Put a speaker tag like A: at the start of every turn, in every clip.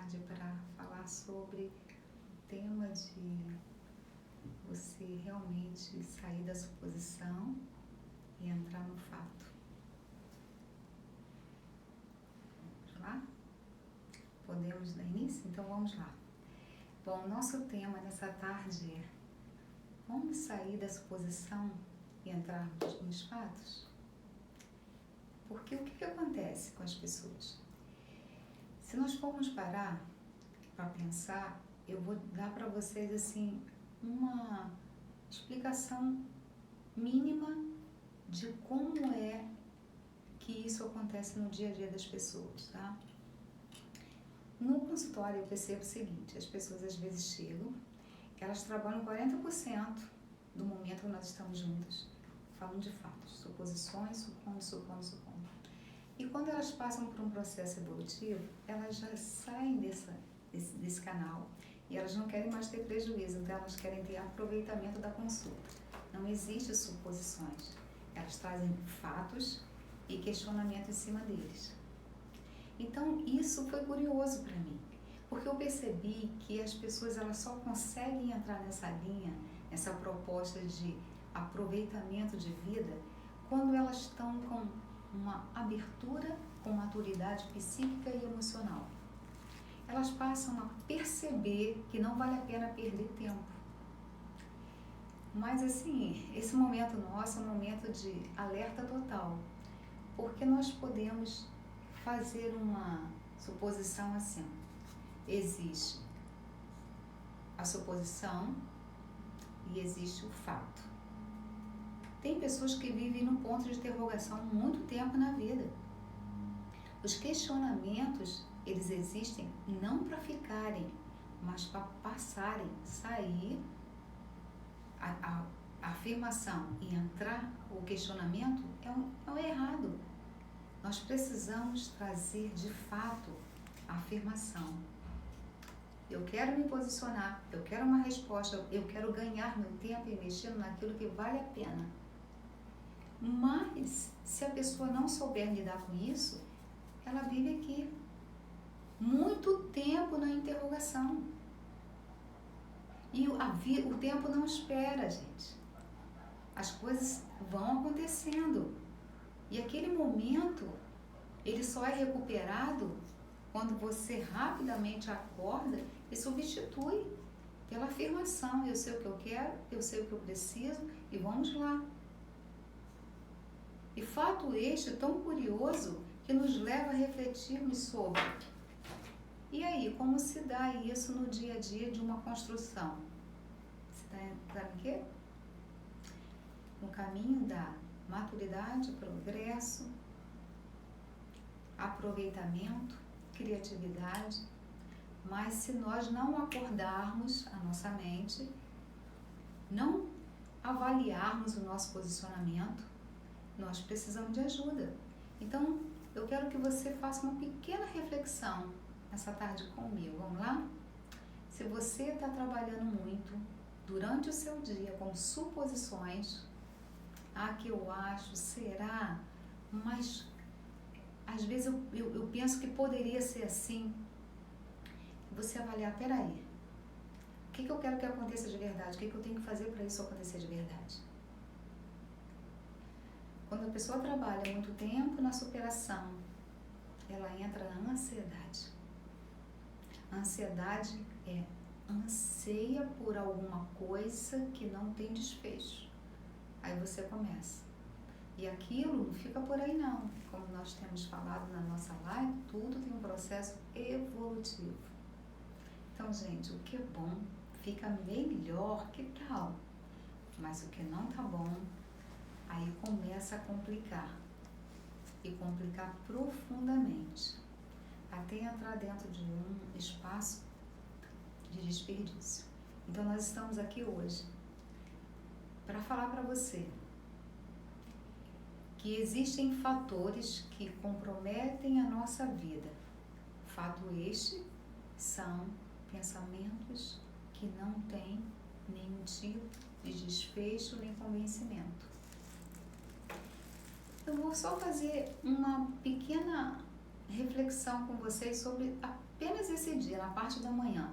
A: tarde para falar sobre o tema de você realmente sair da suposição e entrar no fato. Vamos lá? Podemos dar início? Então vamos lá. Bom, nosso tema nessa tarde é: vamos sair da suposição e entrar nos fatos? Porque o que acontece com as pessoas? Se nós formos parar para pensar, eu vou dar para vocês assim uma explicação mínima de como é que isso acontece no dia a dia das pessoas, tá? No consultório eu percebo o seguinte: as pessoas às vezes chegam, elas trabalham 40% do momento que nós estamos juntas, falando de fatos, suposições, supondo. E quando elas passam por um processo evolutivo, elas já saem desse canal e elas não querem mais ter prejuízo, então elas querem ter aproveitamento da consulta. Não existe suposições, elas trazem fatos e questionamento em cima deles. Então isso foi curioso para mim, porque eu percebi que as pessoas elas só conseguem entrar nessa linha, nessa proposta de aproveitamento de vida, quando elas estão com uma abertura, com maturidade psíquica e emocional. Elas passam a perceber que não vale a pena perder tempo. Mas assim, esse momento nosso é um momento de alerta total, porque nós podemos fazer uma suposição assim: existe a suposição e existe o fato. Tem pessoas que vivem num ponto de interrogação há muito tempo na vida. Os questionamentos, eles existem não para ficarem, mas para passarem, sair a afirmação e entrar o questionamento é o errado. Nós precisamos trazer de fato a afirmação. Eu quero me posicionar, eu quero uma resposta, eu quero ganhar meu tempo investindo naquilo que vale a pena. Mas, se a pessoa não souber lidar com isso, ela vive aqui muito tempo na interrogação. E o tempo não espera, gente. As coisas vão acontecendo. E aquele momento, ele só é recuperado quando você rapidamente acorda e substitui pela afirmação: eu sei o que eu quero, eu sei o que eu preciso e vamos lá. E fato este tão curioso que nos leva a refletirmos sobre: e aí, como se dá isso no dia a dia de uma construção? Se dá o quê? No caminho da maturidade, progresso, aproveitamento, criatividade. Mas se nós não acordarmos a nossa mente, não avaliarmos o nosso posicionamento, nós precisamos de ajuda. Então, eu quero que você faça uma pequena reflexão nessa tarde comigo. Vamos lá? Se você está trabalhando muito durante o seu dia com suposições, que eu acho, será? Mas às vezes eu penso que poderia ser assim. Você avaliar: peraí, o que eu quero que aconteça de verdade? O que eu tenho que fazer para isso acontecer de verdade? Quando a pessoa trabalha muito tempo na superação, ela entra na ansiedade. A ansiedade é anseia por alguma coisa que não tem desfecho. Aí você começa. E aquilo não fica por aí não. Como nós temos falado na nossa live, tudo tem um processo evolutivo. Então, gente, o que é bom fica melhor, que tal? Mas o que não tá bom, aí começa a complicar. E complicar profundamente. Até entrar dentro de um espaço de desperdício. Então, nós estamos aqui hoje para falar para você que existem fatores que comprometem a nossa vida. Fato este são pensamentos que não têm nenhum tipo de desfecho nem convencimento. Eu vou só fazer uma pequena reflexão com vocês sobre apenas esse dia, na parte da manhã.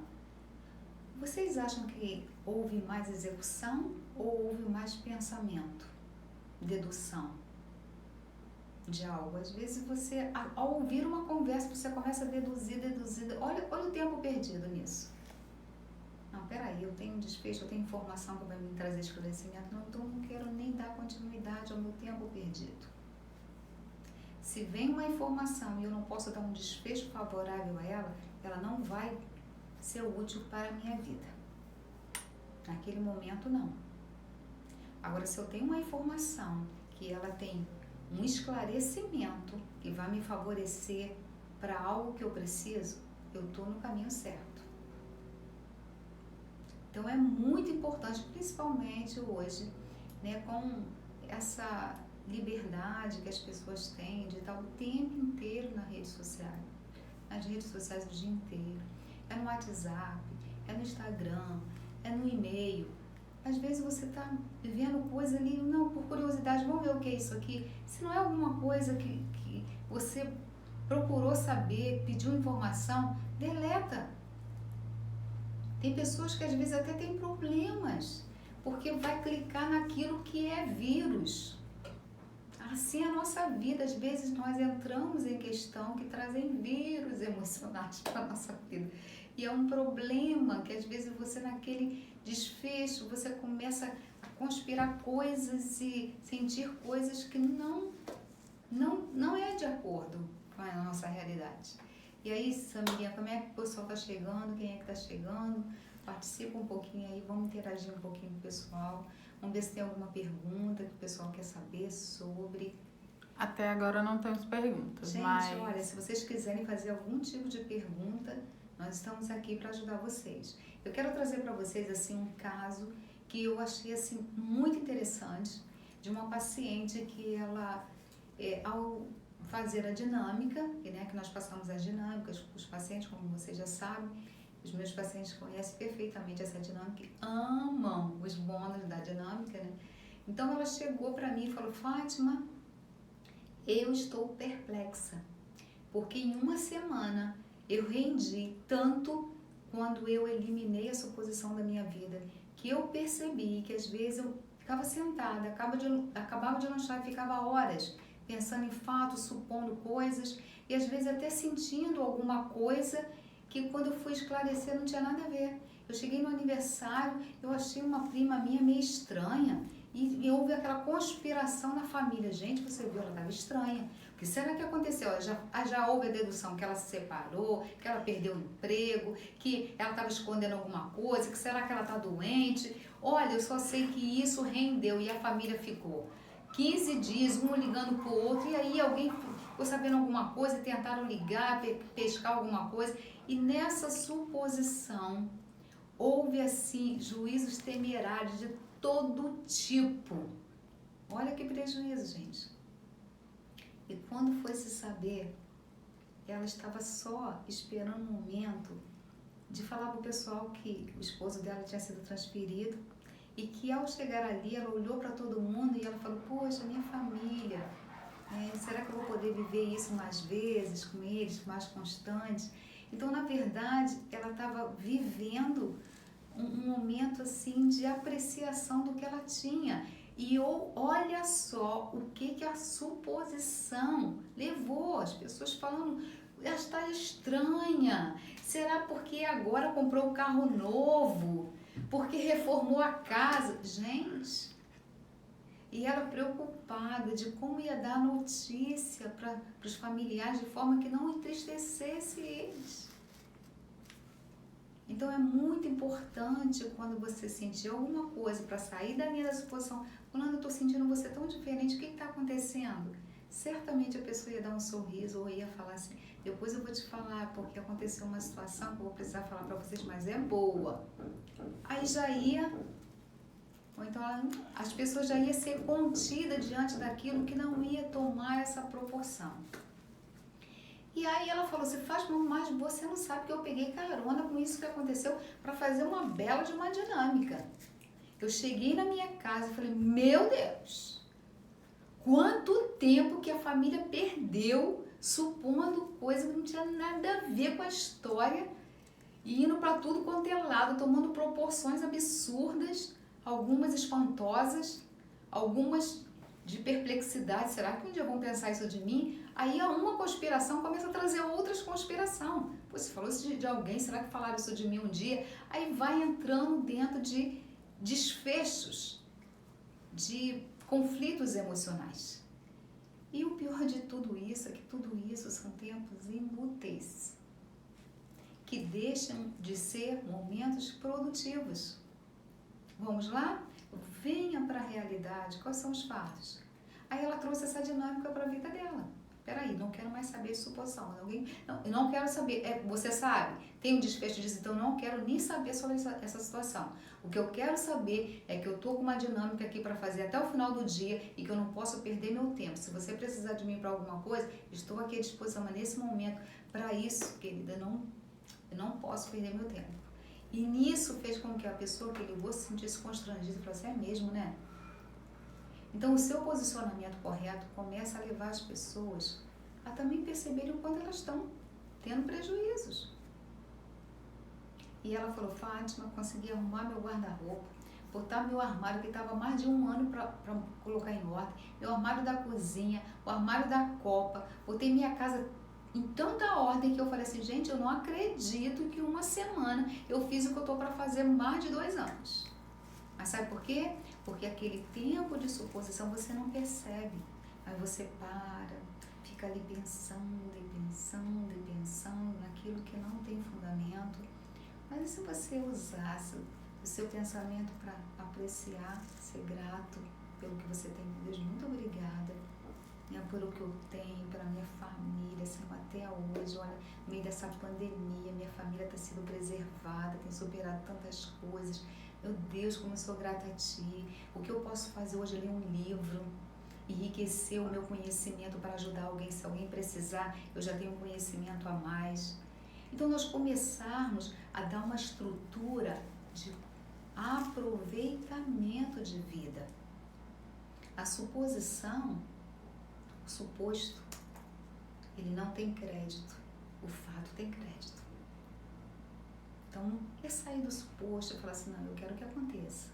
A: Vocês acham que houve mais execução ou houve mais pensamento, dedução de algo? Às vezes você, ao ouvir uma conversa, você começa a deduzir. Olha o tempo perdido nisso. Não, peraí, eu tenho um desfecho, eu tenho informação que vai me trazer esclarecimento. Não, então não quero nem dar continuidade ao meu tempo perdido. Se vem uma informação e eu não posso dar um desfecho favorável a ela, ela não vai ser útil para a minha vida. Naquele momento, não. Agora, se eu tenho uma informação que ela tem um esclarecimento que vai me favorecer para algo que eu preciso, eu estou no caminho certo. Então, é muito importante, principalmente hoje, né, com essa liberdade que as pessoas têm de estar o tempo inteiro nas redes sociais o dia inteiro. É no WhatsApp, é no Instagram, é no e-mail. Às vezes você está vendo coisa ali, não, por curiosidade, vamos ver o que é isso aqui. Se não é alguma coisa que você procurou saber, pediu informação, deleta. Tem pessoas que às vezes até têm problemas, porque vai clicar naquilo que é vírus. Assim é a nossa vida. Às vezes nós entramos em questão que trazem vírus emocionais para a nossa vida. E é um problema que às vezes você naquele desfecho, você começa a conspirar coisas e sentir coisas que não é de acordo com a nossa realidade. E aí, Samirinha, como é que o pessoal está chegando? Quem é que está chegando? Participa um pouquinho aí, vamos interagir um pouquinho com o pessoal. Vamos ver se tem alguma pergunta que o pessoal quer saber sobre.
B: Até agora não temos perguntas,
A: Gente,
B: mas...
A: olha, se vocês quiserem fazer algum tipo de pergunta, nós estamos aqui para ajudar vocês. Eu quero trazer para vocês assim um caso que eu achei assim muito interessante de uma paciente que ela, ao fazer a dinâmica, né, que nós passamos as dinâmicas, os pacientes, como vocês já sabem, os meus pacientes conhecem perfeitamente essa dinâmica e amam os bônus da dinâmica, né? Então ela chegou para mim e falou: Fátima, eu estou perplexa, porque em uma semana eu rendi tanto quando eu eliminei a suposição da minha vida, que eu percebi que às vezes eu ficava sentada, acabava de lanchar e ficava horas pensando em fatos, supondo coisas e às vezes até sentindo alguma coisa que quando eu fui esclarecer não tinha nada a ver. Eu cheguei no aniversário, eu achei uma prima minha meio estranha e houve aquela conspiração na família. Gente, você viu, ela estava estranha. O que será que aconteceu? Já houve a dedução que ela se separou, que ela perdeu o emprego, que ela estava escondendo alguma coisa, que será que ela está doente? Olha, eu só sei que isso rendeu e a família ficou 15 dias, um ligando para o outro, e aí alguém ficou sabendo alguma coisa, tentaram ligar, pescar alguma coisa, e nessa suposição houve assim juízos temerários de todo tipo. Olha que prejuízo, gente. E quando foi se saber, ela estava só esperando um momento de falar para o pessoal que o esposo dela tinha sido transferido e que ao chegar ali ela olhou para todo mundo e ela falou: poxa, minha família, será que eu vou poder viver isso mais vezes com eles, mais constante? Então, na verdade, ela estava vivendo um momento assim de apreciação do que ela tinha. E olha só o que a suposição levou, as pessoas falando: ela está estranha, será porque agora comprou um carro novo, porque reformou a casa? Gente, e ela preocupada de como ia dar notícia para os familiares de forma que não entristecesse eles. Então é muito importante quando você sentir alguma coisa para sair da linha da suposição. Quando eu estou sentindo você tão diferente, o que está acontecendo? Certamente a pessoa ia dar um sorriso ou ia falar assim: depois eu vou te falar porque aconteceu uma situação que eu vou precisar falar para vocês, mas é boa. Aí já ia, ou então as pessoas já iam ser contidas diante daquilo que não ia tomar essa proporção. E aí ela falou: você faz, mas você não sabe que eu peguei carona com isso que aconteceu para fazer uma bela de uma dinâmica. Eu cheguei na minha casa e falei: meu Deus, quanto tempo que a família perdeu supondo coisa que não tinha nada a ver com a história e indo para tudo quanto é lado, tomando proporções absurdas, algumas espantosas, algumas de perplexidade. Será que um dia vão pensar isso de mim? Aí uma conspiração começa a trazer outras conspiração. Pô, você falou isso de alguém, será que falaram isso de mim um dia? Aí vai entrando dentro de desfechos, de conflitos emocionais. E o pior de tudo isso é que tudo isso são tempos inúteis, que deixam de ser momentos produtivos. Vamos lá? Venha para a realidade. Quais são os fatos? Aí ela trouxe essa dinâmica para a vida dela. Peraí, não quero mais saber de suposição. Eu não quero saber. Você sabe, tem um desfecho disso, então não quero nem saber sobre essa situação. O que eu quero saber é que eu estou com uma dinâmica aqui para fazer até o final do dia e que eu não posso perder meu tempo. Se você precisar de mim para alguma coisa, estou aqui à disposição, mas nesse momento, para isso, querida, eu não posso perder meu tempo. E nisso fez com que a pessoa que ligou se sentisse constrangida e falasse, é mesmo, né? Então, o seu posicionamento correto começa a levar as pessoas a também perceberem o quanto elas estão tendo prejuízos. E ela falou, Fátima, consegui arrumar meu guarda-roupa, botar meu armário, que estava mais de um ano para colocar em ordem, meu armário da cozinha, o armário da copa, botei minha casa em tanta ordem que eu falei assim, gente, eu não acredito que uma semana eu fiz o que eu estou para fazer mais de 2 anos. Mas sabe por quê? Porque aquele tempo de suposição você não percebe. Aí você para, fica ali pensando e pensando e pensando naquilo que não tem fundamento. Mas e se você usasse o seu pensamento para apreciar, ser grato pelo que você tem? Deus, muito obrigada, né, por o que eu tenho, pela minha família, assim, até hoje. Olha, no meio dessa pandemia, minha família está sendo preservada, tem superado tantas coisas. Meu Deus, como eu sou grata a Ti. O que eu posso fazer hoje é ler um livro, enriquecer o meu conhecimento para ajudar alguém. Se alguém precisar, eu já tenho um conhecimento a mais. Então, nós começarmos a dar uma estrutura de aproveitamento de vida. A suposição, o suposto, ele não tem crédito. O fato tem crédito. Então, é sair do suposto e falar assim, não, eu quero que aconteça.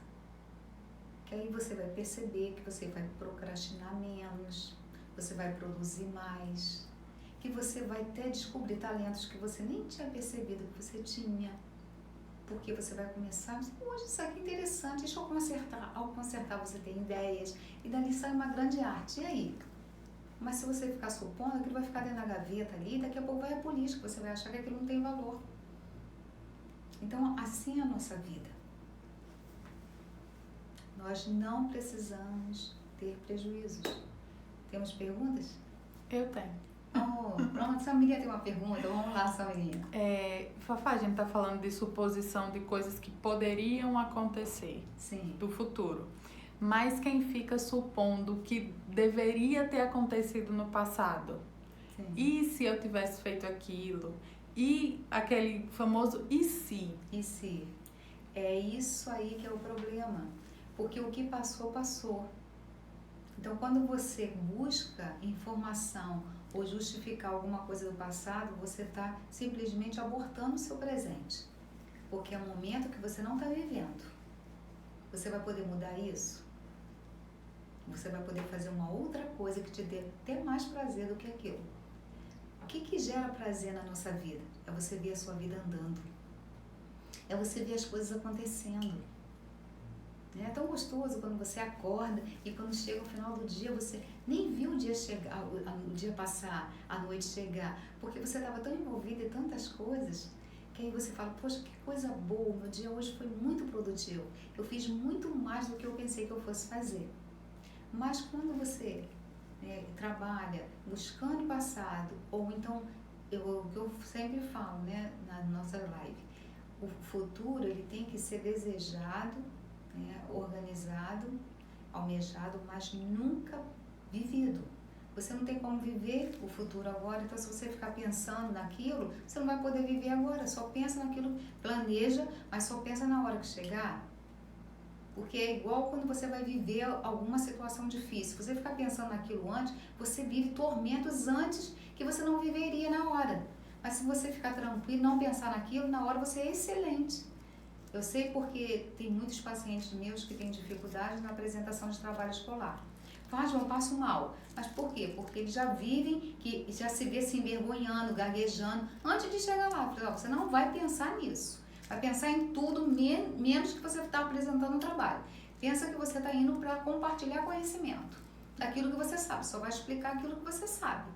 A: Que aí você vai perceber que você vai procrastinar menos, você vai produzir mais, que você vai até descobrir talentos que você nem tinha percebido que você tinha. Porque você vai começar a dizer, hoje isso aqui é interessante, deixa eu consertar. Ao consertar você tem ideias e dali sai uma grande arte. E aí? Mas se você ficar supondo, aquilo vai ficar dentro da gaveta ali, daqui a pouco vai a política, você vai achar que aquilo não tem valor. Então, assim é a nossa vida. Nós não precisamos ter prejuízos. Temos perguntas?
B: Eu tenho.
A: Oh, pronto, Samirinha tem uma pergunta. Vamos lá, Samirinha.
B: Fafá, a gente está falando de suposição de coisas que poderiam acontecer.
A: Sim.
B: Do futuro. Mas quem fica supondo que deveria ter acontecido no passado?
A: Sim.
B: E se eu tivesse feito aquilo? E aquele famoso e se?
A: E se? É isso aí que é o problema. Porque o que passou, passou. Então, quando você busca informação ou justificar alguma coisa do passado, você está simplesmente abortando o seu presente. Porque é um momento que você não está vivendo. Você vai poder mudar isso? Você vai poder fazer uma outra coisa que te dê até mais prazer do que aquilo. O que gera prazer na nossa vida? É você ver a sua vida andando. É você ver as coisas acontecendo. É tão gostoso quando você acorda e quando chega o final do dia, você nem viu o dia chegar, o dia passar, a noite chegar, porque você estava tão envolvido em tantas coisas, que aí você fala, poxa, que coisa boa, meu dia hoje foi muito produtivo. Eu fiz muito mais do que eu pensei que eu fosse fazer. Mas quando você trabalha buscando o passado, ou então, eu sempre falo, né, na nossa live, o futuro ele tem que ser desejado, organizado, almejado, mas nunca vivido. Você não tem como viver o futuro agora, então se você ficar pensando naquilo, você não vai poder viver agora, só pensa naquilo, planeja, mas só pensa na hora que chegar. Porque é igual quando você vai viver alguma situação difícil. Se você ficar pensando naquilo antes, você vive tormentos antes que você não viveria na hora. Mas se você ficar tranquilo, não pensar naquilo, na hora você é excelente. Eu sei porque tem muitos pacientes meus que têm dificuldade na apresentação de trabalho escolar. Fátima, eu passo mal. Mas por quê? Porque eles já vivem, que já se vê se envergonhando, gaguejando, antes de chegar lá. Eu falei, você não vai pensar nisso. Vai pensar em tudo, menos que você está apresentando um trabalho. Pensa que você está indo para compartilhar conhecimento daquilo que você sabe. Só vai explicar aquilo que você sabe.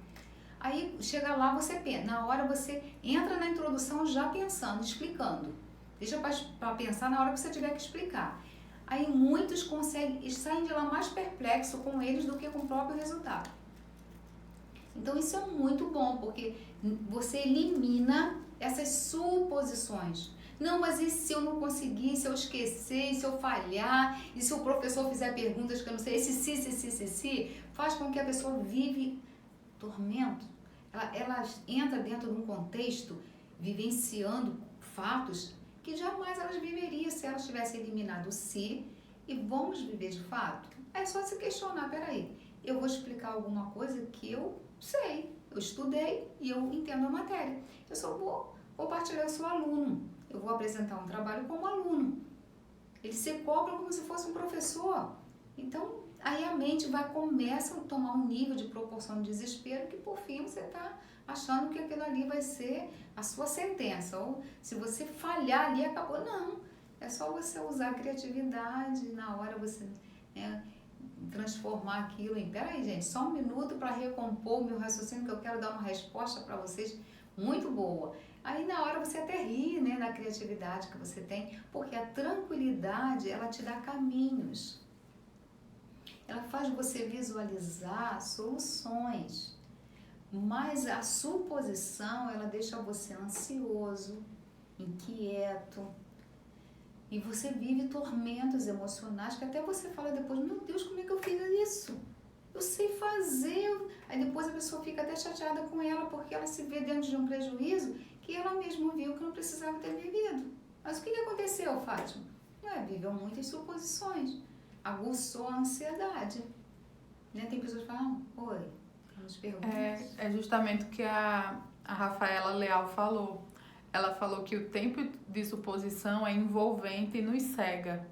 A: Aí, chega lá, você pensa. Na hora, você entra na introdução já pensando, explicando. Deixa para pensar na hora que você tiver que explicar. Aí, muitos conseguem, saem de lá mais perplexos com eles do que com o próprio resultado. Então, isso é muito bom, porque você elimina essas suposições. Não, mas e se eu não conseguir, se eu esquecer, se eu falhar, e se o professor fizer perguntas que eu não sei, esse se, faz com que a pessoa vive tormento. Ela entra dentro de um contexto vivenciando fatos que jamais elas viveriam se elas tivessem eliminado o se e vamos viver de fato. É só se questionar, peraí, eu vou explicar alguma coisa que eu sei, eu estudei e eu entendo a matéria. Eu só vou compartilhar, eu sou aluno. Eu vou apresentar um trabalho como aluno. Ele se cobra como se fosse um professor. Então, aí a mente começa a tomar um nível de proporção de desespero que, por fim, você está achando que aquilo ali vai ser a sua sentença. Ou se você falhar ali, acabou. Não. É só você usar a criatividade, na hora você transformar aquilo em... Peraí, gente, só um minuto para recompor o meu raciocínio, que eu quero dar uma resposta para vocês muito boa. Aí na hora você até ri, né, na criatividade que você tem, porque a tranquilidade, ela te dá caminhos. Ela faz você visualizar soluções. Mas a suposição, ela deixa você ansioso, inquieto. E você vive tormentos emocionais que até você fala depois, meu Deus, como é que eu fiz isso? Eu sei fazer. Aí depois a pessoa fica até chateada com ela, porque ela se vê dentro de um prejuízo que ela mesma viu que não precisava ter vivido. Mas o que aconteceu, Fátima? Viveu muitas suposições. Aguçou a ansiedade. Né? Tem pessoas que falam, oi, nos perguntam.
B: É justamente o que a Rafaela Leal falou. Ela falou que o tempo de suposição é envolvente e nos cega.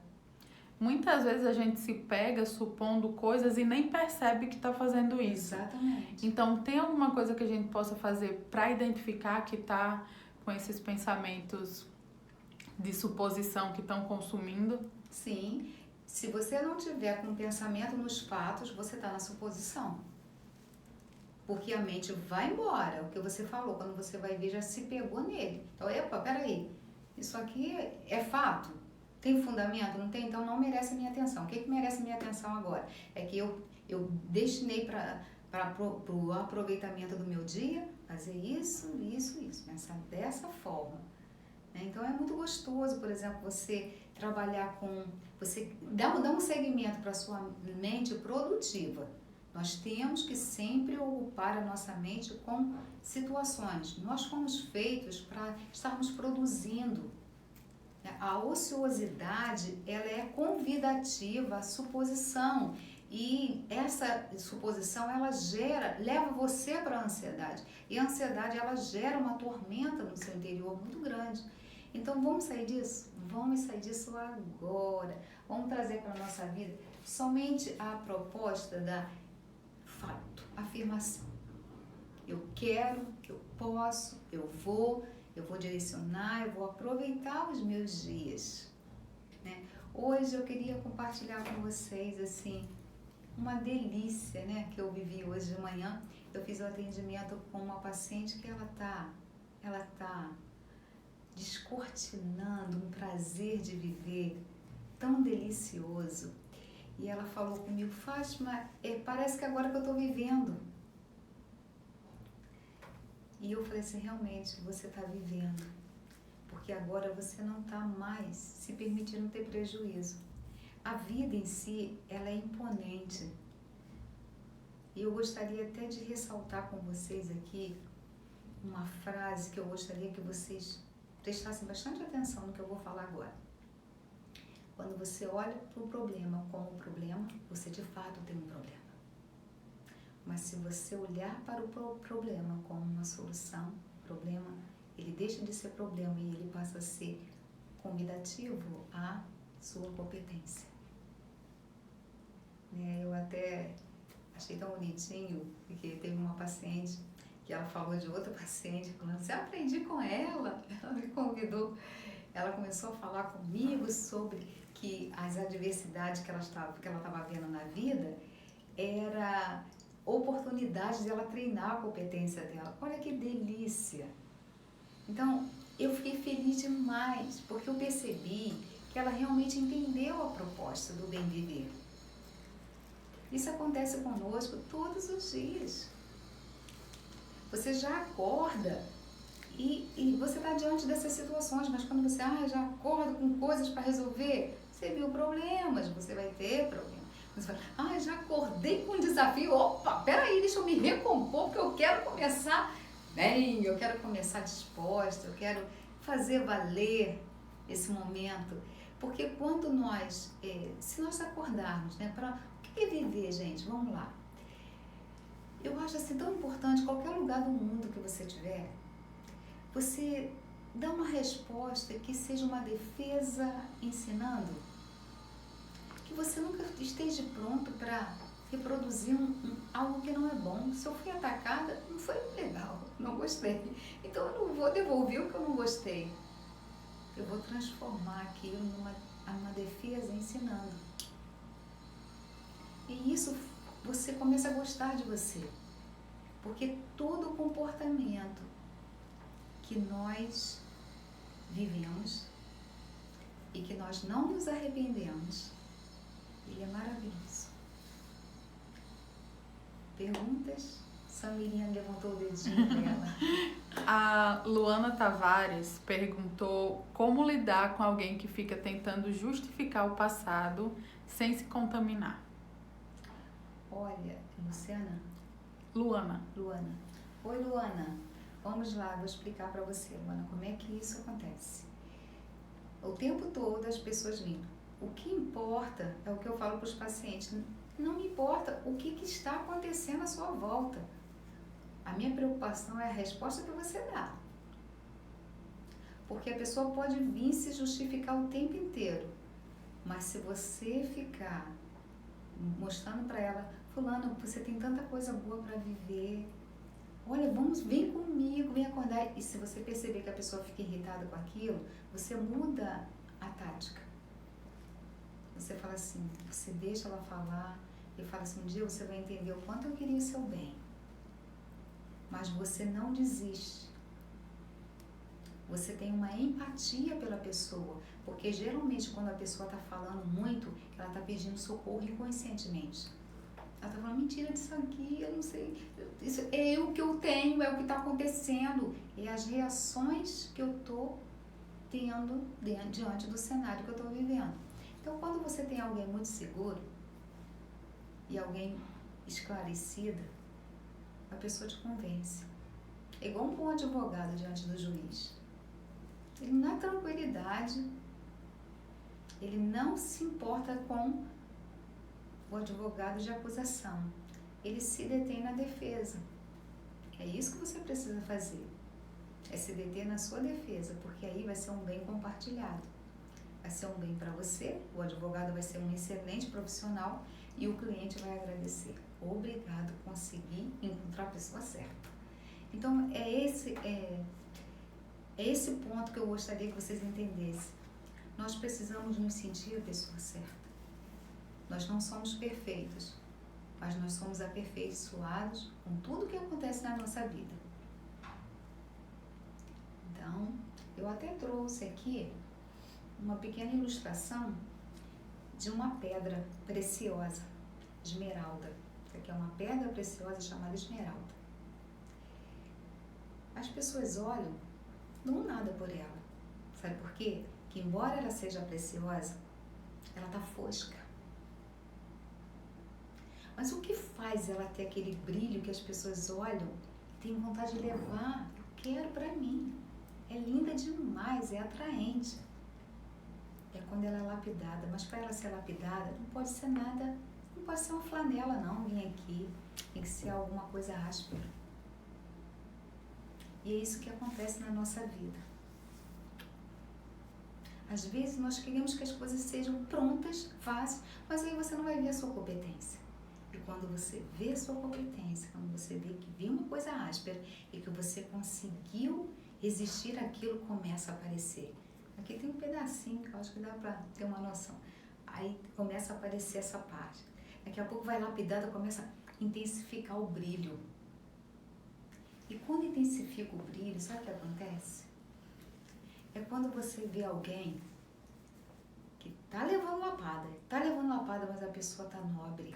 B: Muitas vezes a gente se pega supondo coisas e nem percebe que está fazendo isso.
A: Exatamente.
B: Então, tem alguma coisa que a gente possa fazer para identificar que está com esses pensamentos de suposição que estão consumindo?
A: Sim. Se você não tiver com pensamento nos fatos, você está na suposição. Porque a mente vai embora. O que você falou, quando você vai ver, já se pegou nele. Então, peraí, isso aqui é fato? Tem fundamento? Não tem? Então não merece a minha atenção. O que merece a minha atenção agora? É que eu destinei para o aproveitamento do meu dia fazer isso, pensar dessa forma. Então é muito gostoso, por exemplo, você trabalhar com... Você dá um segmento para a sua mente produtiva. Nós temos que sempre ocupar a nossa mente com situações. Nós fomos feitos para estarmos produzindo. A ociosidade, ela é convidativa à suposição. E essa suposição, ela leva você para a ansiedade. E a ansiedade, ela gera uma tormenta no seu interior muito grande. Então, vamos sair disso? Vamos sair disso agora. Vamos trazer para a nossa vida somente a proposta da fato, afirmação. Eu quero, eu posso, eu vou direcionar, eu vou aproveitar os meus dias. Né? Hoje eu queria compartilhar com vocês, assim, uma delícia, né, que eu vivi hoje de manhã. Eu fiz o atendimento com uma paciente que ela tá descortinando um prazer de viver tão delicioso. E ela falou comigo, Fátima, parece que agora que eu estou vivendo. E eu falei assim, realmente, você está vivendo. Porque agora você não está mais se permitindo ter prejuízo. A vida em si, ela é imponente. E eu gostaria até de ressaltar com vocês aqui uma frase que eu gostaria que vocês prestassem bastante atenção no que eu vou falar agora. Quando você olha para o problema como um problema, você de fato tem um problema. Mas se você olhar para o problema como uma solução, problema, ele deixa de ser problema e ele passa a ser convidativo à sua competência. Eu até achei tão bonitinho, porque teve uma paciente que ela falou de outra paciente, falando assim, aprendi com ela me convidou, ela começou a falar comigo sobre que as adversidades que ela estava vendo na vida era oportunidade de ela treinar a competência dela. Olha que delícia! Então, eu fiquei feliz demais, porque eu percebi que ela realmente entendeu a proposta do bem viver. Isso acontece conosco todos os dias. Você já acorda e você está diante dessas situações, mas quando você já acorda com coisas para resolver, você viu problemas, você vai ter problemas. Você fala, já acordei com um desafio, opa, peraí, deixa eu me recompor, porque eu quero começar bem, eu quero começar disposta, eu quero fazer valer esse momento. Porque quando nós, se nós acordarmos, para o que é viver, gente? Vamos lá. Eu acho assim tão importante, qualquer lugar do mundo que você estiver, você dá uma resposta que seja uma defesa ensinando, que você nunca esteja pronto para reproduzir algo que não é bom. Se eu fui atacada, não foi legal, não gostei. Então eu não vou devolver o que eu não gostei. Eu vou transformar aquilo numa defesa ensinando. E isso você começa a gostar de você. Porque todo comportamento que nós vivemos e que nós não nos arrependemos, ele é maravilhoso. Perguntas? Samirinha levantou o dedinho dela.
B: A Luana Tavares perguntou como lidar com alguém que fica tentando justificar o passado sem se contaminar.
A: Olha, Luciana?
B: Luana.
A: Oi, Luana. Vamos lá, vou explicar para você, Luana, como é que isso acontece. O tempo todo as pessoas vindo. O que importa é o que eu falo para os pacientes. Não me importa o que está acontecendo à sua volta. A minha preocupação é a resposta que você dá. Porque a pessoa pode vir se justificar o tempo inteiro. Mas se você ficar mostrando para ela, fulano, você tem tanta coisa boa para viver. Olha, vem comigo, vem acordar. E se você perceber que a pessoa fica irritada com aquilo, você muda a tática. Você fala assim, você deixa ela falar e fala assim, um dia você vai entender o quanto eu queria o seu bem. Mas você não desiste. Você tem uma empatia pela pessoa, porque geralmente quando a pessoa está falando muito, ela está pedindo socorro inconscientemente. Ela está falando, mentira disso aqui, eu não sei, isso é o que eu tenho, é o que está acontecendo. É as reações que eu estou tendo diante do cenário que eu estou vivendo. Então, quando você tem alguém muito seguro e alguém esclarecida, a pessoa te convence. É igual um bom advogado diante do juiz. Ele, na tranquilidade, ele não se importa com o advogado de acusação. Ele se detém na defesa. É isso que você precisa fazer. É se deter na sua defesa, porque aí vai ser um bem compartilhado. Vai ser um bem para você, o advogado vai ser um excelente profissional e o cliente vai agradecer. Obrigado, consegui encontrar a pessoa certa. Então, é esse ponto que eu gostaria que vocês entendessem. Nós precisamos nos sentir a pessoa certa. Nós não somos perfeitos, mas nós somos aperfeiçoados com tudo que acontece na nossa vida. Então, eu até trouxe aqui uma pequena ilustração de uma pedra preciosa, esmeralda. Essa aqui é uma pedra preciosa chamada esmeralda. As pessoas olham, não nada por ela. Sabe por quê? Que embora ela seja preciosa, ela está fosca. Mas o que faz ela ter aquele brilho que as pessoas olham e têm vontade de levar? Eu quero para mim. É linda demais, é atraente. é quando ela é lapidada. Mas para ela ser lapidada, não pode ser nada, não pode ser uma flanela não, vir aqui. Tem que ser alguma coisa áspera. E é isso que acontece na nossa vida. Às vezes nós queremos que as coisas sejam prontas, fáceis, mas aí você não vai ver a sua competência. E quando você vê a sua competência, quando você vê que viu uma coisa áspera e que você conseguiu resistir àquilo, começa a aparecer. Aqui tem um pedacinho que eu acho que dá para ter uma noção. Aí começa a aparecer essa parte. Daqui a pouco vai lapidada, começa a intensificar o brilho. E quando intensifica o brilho, sabe o que acontece? É quando você vê alguém que tá levando lapada, mas a pessoa tá nobre.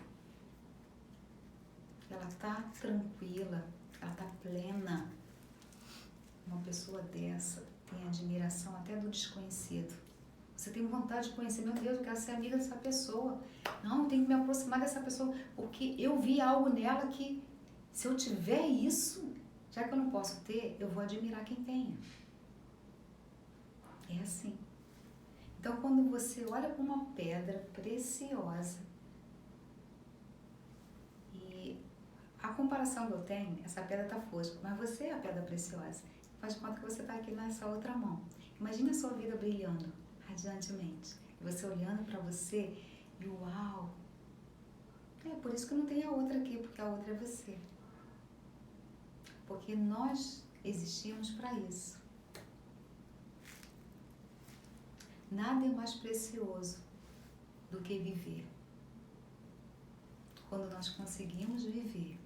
A: Ela tá tranquila, ela tá plena. Uma pessoa dessa tem admiração até do desconhecido. Você tem vontade de conhecer, meu Deus, eu quero ser amiga dessa pessoa. Não, eu tenho que me aproximar dessa pessoa, porque eu vi algo nela que, se eu tiver isso, já que eu não posso ter, eu vou admirar quem tenha. É assim. Então, quando você olha para uma pedra preciosa, e a comparação que eu tenho, essa pedra está fosca, mas você é a pedra preciosa. Faz de conta que você está aqui nessa outra mão. Imagina a sua vida brilhando radiantemente. E você olhando para você e uau! É por isso que não tem a outra aqui, porque a outra é você. Porque nós existimos para isso. Nada é mais precioso do que viver. Quando nós conseguimos viver.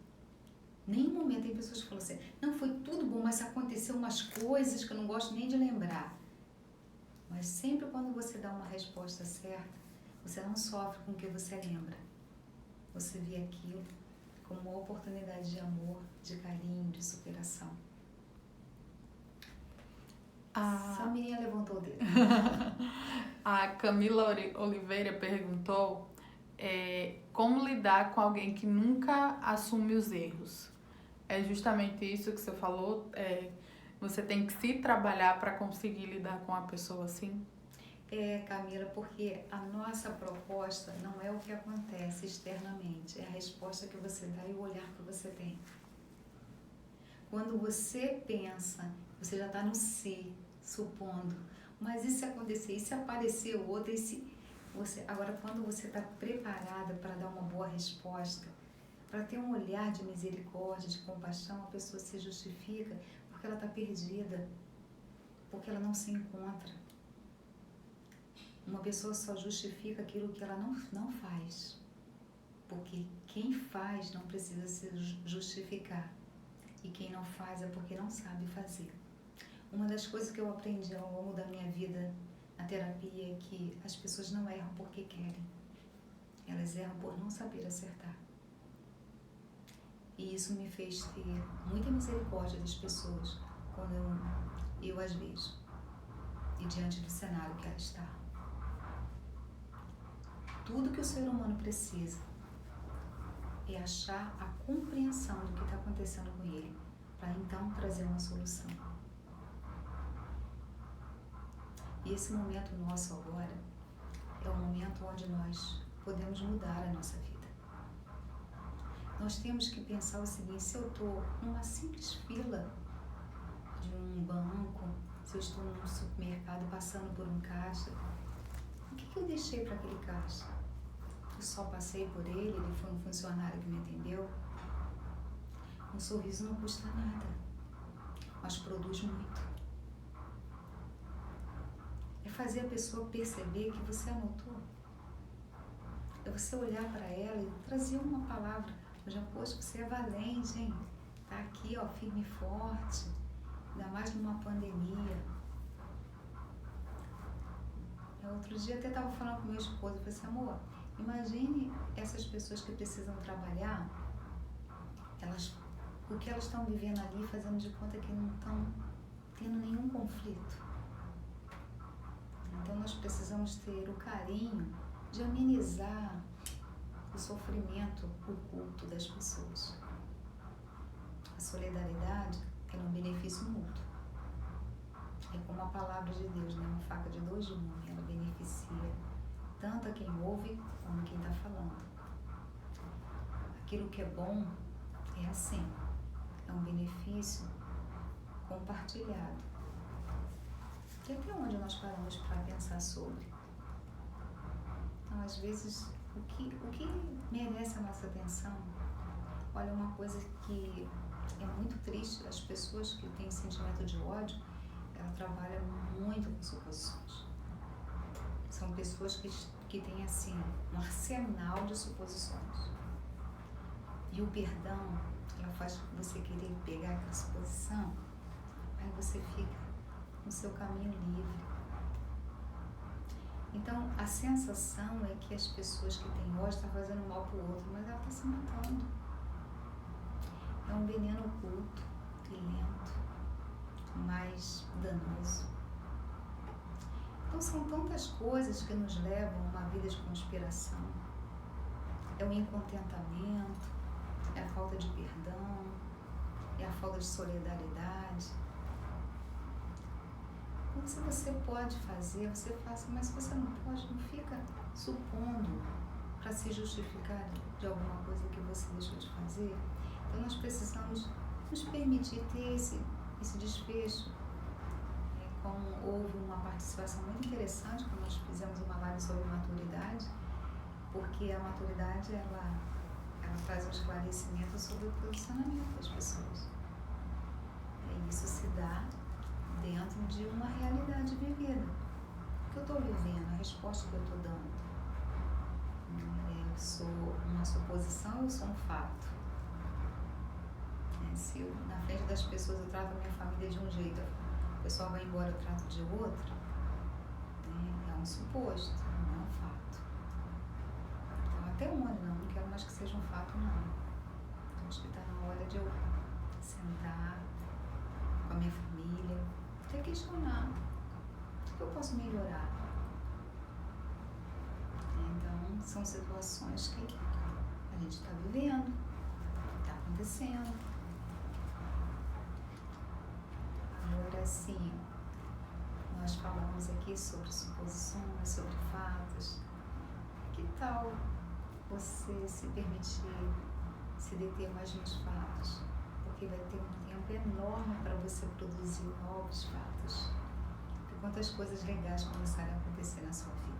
A: Nenhum momento tem pessoas que falam assim, não, foi tudo bom, mas aconteceu umas coisas que eu não gosto nem de lembrar. Mas sempre quando você dá uma resposta certa, você não sofre com o que você lembra. Você vê aquilo como uma oportunidade de amor, de carinho, de superação. Samirinha levantou o dedo.
B: A Camila Oliveira perguntou como lidar com alguém que nunca assume os erros. É justamente isso que você falou, você tem que se trabalhar para conseguir lidar com a pessoa assim?
A: Camila, porque a nossa proposta não é o que acontece externamente, é a resposta que você dá e o olhar que você tem. Quando você pensa, você já está no si, supondo, mas e se acontecer, e se aparecer outra, e se você... Agora, quando você está preparada para dar uma boa resposta, para ter um olhar de misericórdia, de compaixão, a pessoa se justifica porque ela está perdida, porque ela não se encontra. Uma pessoa só justifica aquilo que ela não faz, porque quem faz não precisa se justificar, e quem não faz é porque não sabe fazer. Uma das coisas que eu aprendi ao longo da minha vida na terapia é que as pessoas não erram porque querem, elas erram por não saber acertar. E isso me fez ter muita misericórdia das pessoas quando eu as vejo e diante do cenário que ela está. Tudo que o ser humano precisa é achar a compreensão do que está acontecendo com ele, para então trazer uma solução. E esse momento nosso agora é o momento onde nós podemos mudar a nossa vida. Nós temos que pensar o seguinte, se eu estou numa simples fila de um banco, se eu estou num supermercado passando por um caixa, o que eu deixei para aquele caixa? Eu só passei por ele foi um funcionário que me atendeu? Um sorriso não custa nada, mas produz muito. É fazer a pessoa perceber que você anotou. É você olhar para ela e trazer uma palavra. Já, poxa, você é valente, hein? Tá aqui, ó, firme e forte, ainda mais numa pandemia. Outro dia até estava falando com meu esposo, eu falei assim, amor, imagine essas pessoas que precisam trabalhar, o que elas estão vivendo ali, fazendo de conta que não estão tendo nenhum conflito. Então nós precisamos ter o carinho de amenizar o sofrimento oculto das pessoas. A solidariedade é um benefício mútuo. é como a palavra de Deus, né? Uma faca de dois gumes, ela beneficia tanto a quem ouve como a quem está falando. Aquilo que é bom é assim, é um benefício compartilhado. E até onde nós paramos para pensar sobre? Então, às vezes, o que merece a nossa atenção? Olha, uma coisa que é muito triste, as pessoas que têm sentimento de ódio, elas trabalham muito com suposições. São pessoas que têm, assim, um arsenal de suposições. E o perdão, ela faz você querer pegar aquela suposição, aí você fica no seu caminho livre. Então, a sensação é que as pessoas que têm ódio estão fazendo mal para o outro, mas ela está se matando. É um veneno oculto e lento, mais danoso. Então, são tantas coisas que nos levam a uma vida de conspiração. É o incontentamento, é a falta de perdão, é a falta de solidariedade. Então, se você pode fazer, você faça, mas se você não pode, não fica supondo para se justificar de alguma coisa que você deixou de fazer. Então, nós precisamos nos permitir ter esse desfecho. Como houve uma participação muito interessante, quando nós fizemos uma live sobre maturidade, porque a maturidade, ela traz um esclarecimento sobre o posicionamento das pessoas. E isso se dá dentro de uma realidade vivida. O que eu estou vivendo, a resposta que eu estou dando. Eu sou uma suposição ou sou um fato? Se eu, na frente das pessoas eu trato a minha família de um jeito, o pessoal vai embora, eu trato de outro, é um suposto, não é um fato. Então, até onde? Não quero mais que seja um fato, não. Então, acho que está na hora de eu sentar com a minha família, até questionar o que eu posso melhorar. Então, são situações que a gente está vivendo, está acontecendo. Agora, sim, nós falamos aqui sobre suposições, sobre fatos. Que tal você se permitir se deter mais nos fatos? Porque vai ter um tempo enorme para você produzir novos fatos. E quantas coisas legais começarem a acontecer na sua vida.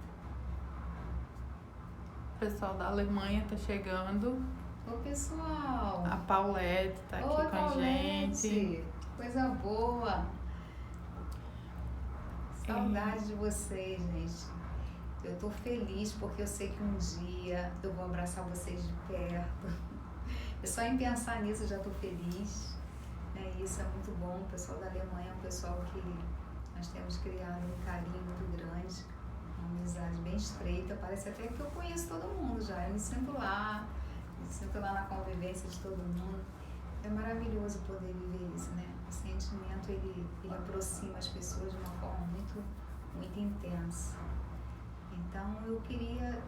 B: O pessoal da Alemanha está chegando.
A: Ô, pessoal!
B: A Paulette está aqui com a gente.
A: Coisa boa! Saudade de vocês, gente. Eu tô feliz porque eu sei que um dia eu vou abraçar vocês de perto. Eu só em pensar nisso eu já tô feliz. Isso é muito bom. O pessoal da Alemanha é um pessoal que nós temos criado um carinho muito grande, uma amizade bem estreita. Parece até que eu conheço todo mundo já. Eu me sinto lá na convivência de todo mundo. É maravilhoso poder viver isso, né? O sentimento, ele aproxima as pessoas de uma forma muito, muito intensa. Então, eu queria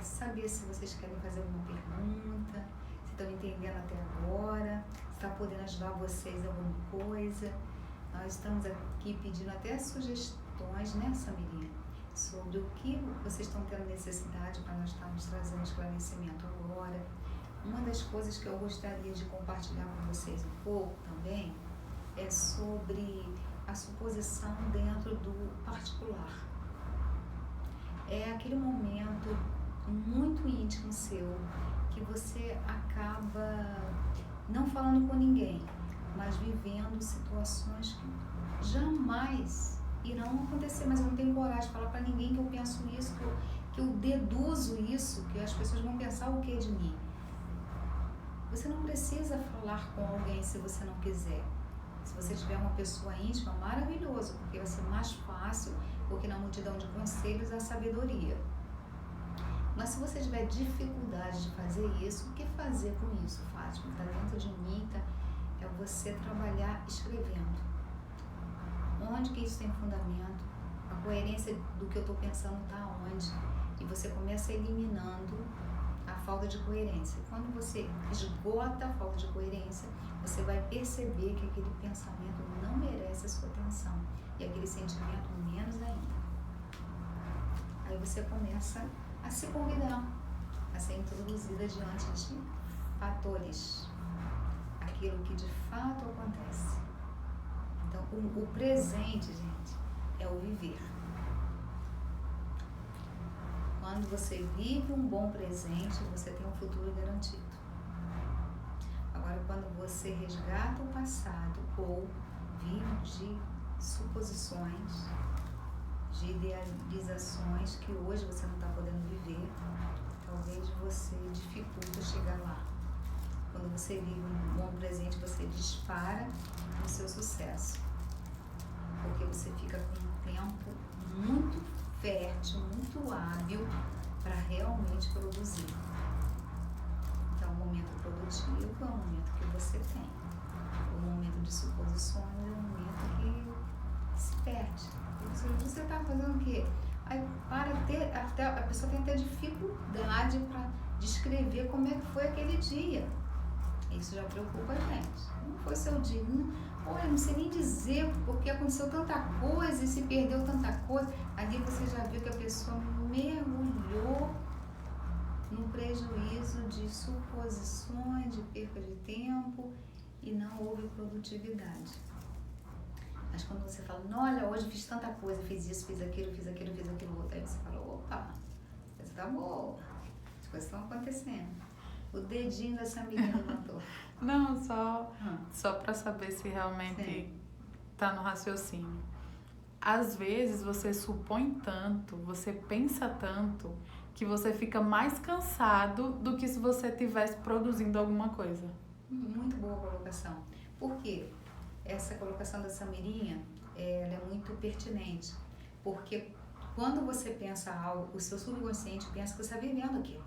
A: saber se vocês querem fazer alguma pergunta, se estão entendendo até agora, se está podendo ajudar vocês em alguma coisa. Nós estamos aqui pedindo até sugestões, né, Samirinha? Sobre o que vocês estão tendo necessidade para nós estarmos trazendo esclarecimento agora. Uma das coisas que eu gostaria de compartilhar com vocês um pouco também é sobre a suposição dentro do particular. É aquele momento muito íntimo seu que você acaba não falando com ninguém, mas vivendo situações que jamais irão acontecer, mas eu não tenho coragem de falar para ninguém que eu penso isso, que eu deduzo isso, que as pessoas vão pensar o que de mim. Você não precisa falar com alguém se você não quiser. Se você tiver uma pessoa íntima, maravilhoso, porque vai ser mais fácil, porque na multidão de conselhos há sabedoria. Mas se você tiver dificuldade de fazer isso, o que fazer com isso, Fátima? Está dentro de mim, é você trabalhar escrevendo. Onde que isso tem fundamento? A coerência do que eu estou pensando está onde? E você começa eliminando a falta de coerência. Quando você esgota a falta de coerência, você vai perceber que aquele pensamento não merece a sua atenção e aquele sentimento menos ainda. Aí você começa a se convidar a ser introduzida diante de fatores, aquilo que de fato acontece. Então, o presente, gente, é o viver. Quando você vive um bom presente, você tem um futuro garantido. Agora, quando você resgata o passado ou vive de suposições, de idealizações que hoje você não está podendo viver, talvez você dificulte chegar lá. Quando você vive um bom presente, você dispara no seu sucesso. Porque você fica com um tempo muito fértil, muito hábil para realmente produzir. Então, o momento produtivo é o momento que você tem. O momento de suposições é o momento que se perde. Você está fazendo o quê? Aí, a pessoa tem até dificuldade para descrever como é que foi aquele dia. Isso já preocupa a gente. Como foi seu dia? Olha, não sei nem dizer porque aconteceu tanta coisa e se perdeu tanta coisa. Ali você já viu que a pessoa mergulhou no prejuízo de suposições, de perca de tempo e não houve produtividade. Mas quando você fala, olha, hoje fiz tanta coisa, fiz isso, fiz aquilo outro, aí você fala, opa, a coisa tá boa, as coisas estão acontecendo. O dedinho dessa menina levantou.
B: Não, só para saber se realmente
A: Sim.
B: tá no raciocínio. Às vezes você supõe tanto, você pensa tanto, que você fica mais cansado do que se você estivesse produzindo alguma coisa.
A: Muito boa colocação. Por quê? Essa colocação da Samirinha, ela é muito pertinente. Porque quando você pensa algo, o seu subconsciente pensa que você está vivendo aquilo.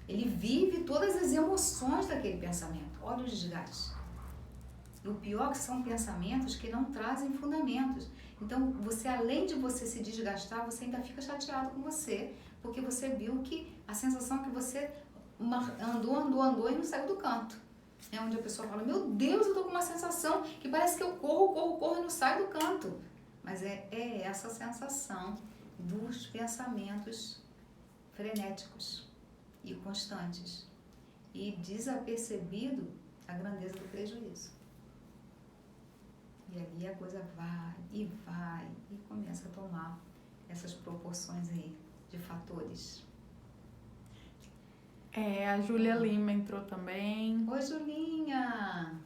A: Ele vive todas as emoções daquele pensamento. Olha o desgaste. E o pior é que são pensamentos que não trazem fundamentos. Então, você, além de você se desgastar, você ainda fica chateado com você, porque você viu que a sensação é que você andou e não saiu do canto. É onde a pessoa fala, meu Deus, eu tô com uma sensação que parece que eu corro e não saio do canto. Mas é essa sensação dos pensamentos frenéticos e constantes. E desapercebido a grandeza do prejuízo. E ali a coisa vai e começa a tomar essas proporções aí de fatores.
B: A Júlia Lima entrou também.
A: Oi, Julinha!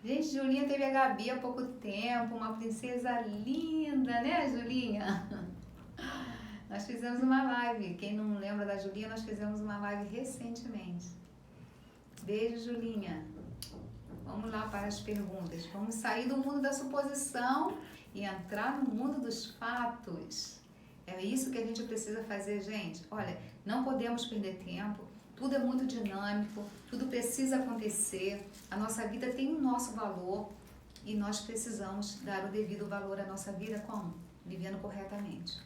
A: Gente, Julinha teve a Gabi há pouco tempo, uma princesa linda, né, Julinha? Nós fizemos uma live, quem não lembra da Julinha, nós fizemos uma live recentemente. Beijo, Julinha. Vamos lá para as perguntas. Vamos sair do mundo da suposição e entrar no mundo dos fatos. É isso que a gente precisa fazer, gente. Olha, não podemos perder tempo. Tudo é muito dinâmico, tudo precisa acontecer. A nossa vida tem o nosso valor e nós precisamos dar o devido valor à nossa vida como? Vivendo corretamente.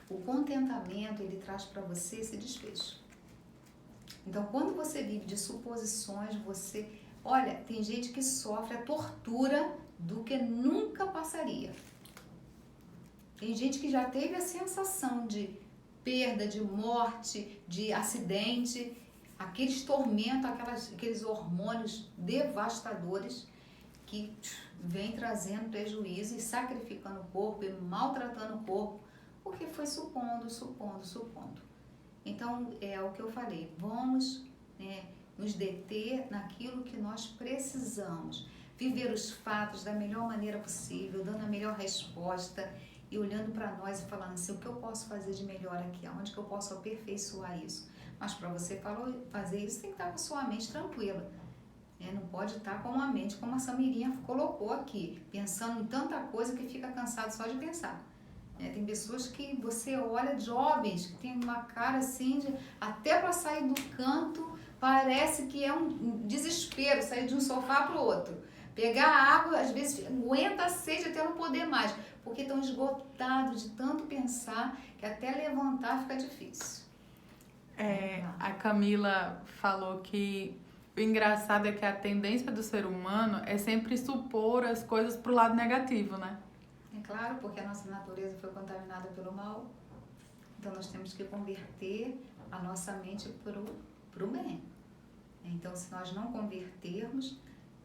A: O contentamento, ele traz para você esse despejo. Então, quando você vive de suposições, você... Olha, tem gente que sofre a tortura do que nunca passaria. Tem gente que já teve a sensação de perda, de morte, de acidente, aqueles tormentos, aqueles hormônios devastadores que vem trazendo prejuízo e sacrificando o corpo e maltratando o corpo, porque foi supondo. Então, é o que eu falei, vamos nos deter naquilo que nós precisamos, viver os fatos da melhor maneira possível, dando a melhor resposta e olhando para nós e falando assim, o que eu posso fazer de melhor aqui, aonde que eu posso aperfeiçoar isso. Mas para você fazer isso, tem que estar com a sua mente tranquila. Não pode estar com a mente, como a Samirinha colocou aqui, pensando em tanta coisa que fica cansado só de pensar. Tem pessoas que você olha, jovens, que tem uma cara assim, até para sair do canto, parece que é um desespero, sair de um sofá para o outro. Pegar água, às vezes aguenta a sede até não poder mais, porque estão esgotados de tanto pensar que até levantar fica difícil.
B: A Camila falou que o engraçado é que a tendência do ser humano é sempre supor as coisas pro lado negativo, né?
A: É claro, porque a nossa natureza foi contaminada pelo mal. Então nós temos que converter a nossa mente pro bem. Então se nós não convertermos,